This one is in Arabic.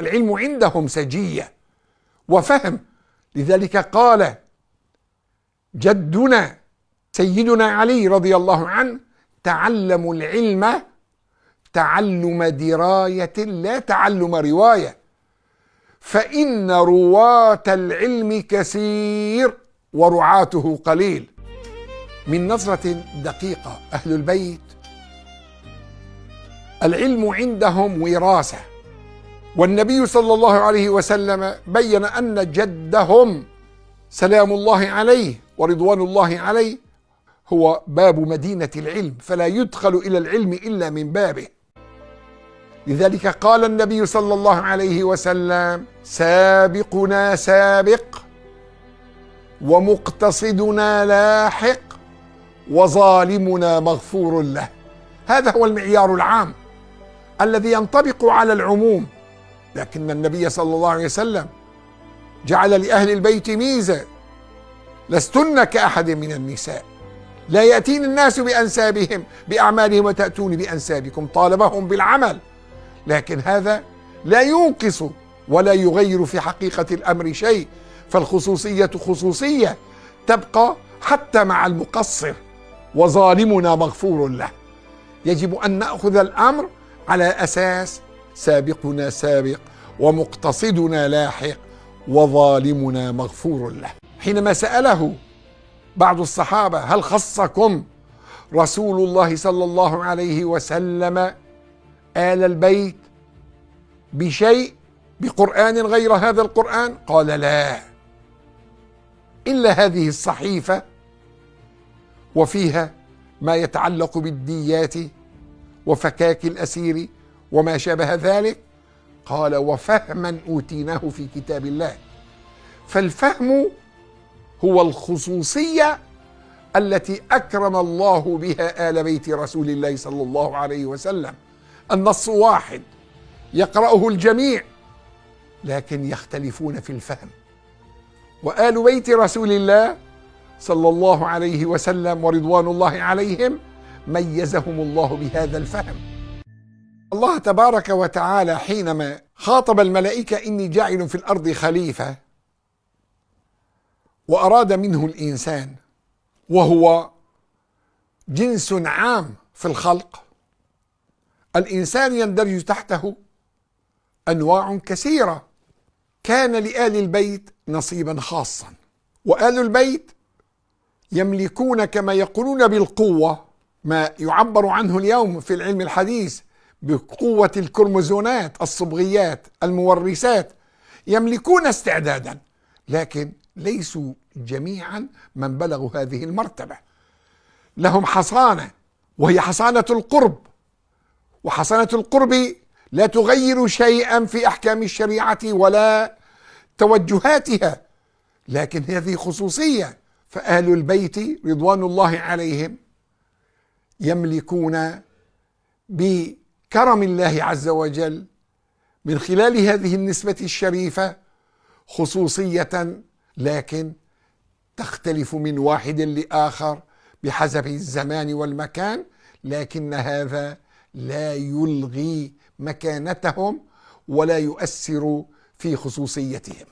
العلم عندهم سجية وفهم. لذلك قال جدنا سيدنا علي رضي الله عنه: تعلموا العلم تعلم دراية لا تعلم رواية، فإن رواة العلم كثير ورعاته قليل. من نظرة دقيقة، أهل البيت العلم عندهم وراثة، والنبي صلى الله عليه وسلم بين أن جدهم سلام الله عليه ورضوان الله عليه هو باب مدينة العلم، فلا يدخل إلى العلم إلا من بابه. لذلك قال النبي صلى الله عليه وسلم: سابقنا سابق ومقتصدنا لاحق وظالمنا مغفور له. هذا هو المعيار العام الذي ينطبق على العموم، لكن النبي صلى الله عليه وسلم جعل لأهل البيت ميزة: لستن كأحد من النساء، لا يأتين الناس بأنسابهم بأعمالهم وتأتون بأنسابكم. طالبهم بالعمل، لكن هذا لا ينقص ولا يغير في حقيقة الأمر شيء، فالخصوصية خصوصية تبقى حتى مع المقصر. وظالمنا مغفور له. يجب أن نأخذ الأمر على أساس سابقنا سابق ومقتصدنا لاحق وظالمنا مغفور له. حينما سأله بعض الصحابة: هل خصكم رسول الله صلى الله عليه وسلم آل البيت بشيء بقرآن غير هذا القرآن؟ قال: لا، إلا هذه الصحيفة وفيها ما يتعلق بالديات وفكاك الأسير وما شابه ذلك. قال: وفهما أوتيناه في كتاب الله. فالفهم هو الخصوصية التي أكرم الله بها آل بيت رسول الله صلى الله عليه وسلم. النص واحد يقرأه الجميع، لكن يختلفون في الفهم. وآل بيت رسول الله صلى الله عليه وسلم ورضوان الله عليهم ميزهم الله بهذا الفهم. الله تبارك وتعالى حينما خاطب الملائكة: إني جاعل في الأرض خليفة، وأراد منه الإنسان، وهو جنس عام في الخلق. الإنسان يندرج تحته أنواع كثيرة. كان لآل البيت نصيبا خاصا، وآل البيت يملكون كما يقولون بالقوة ما يعبر عنه اليوم في العلم الحديث بقوة الكروموزومات الصبغيات المورثات. يملكون استعدادا، لكن ليسوا جميعا من بلغوا هذه المرتبة. لهم حصانة، وهي حصانة القرب، وحصانة القرب لا تغير شيئا في أحكام الشريعة ولا توجهاتها، لكن هذه خصوصية. فأهل البيت رضوان الله عليهم يملكون بكرم الله عز وجل من خلال هذه النسبة الشريفة خصوصية، لكن تختلف من واحد لآخر بحسب الزمان والمكان، لكن هذا لا يلغي مكانتهم ولا يؤثر في خصوصيتهم.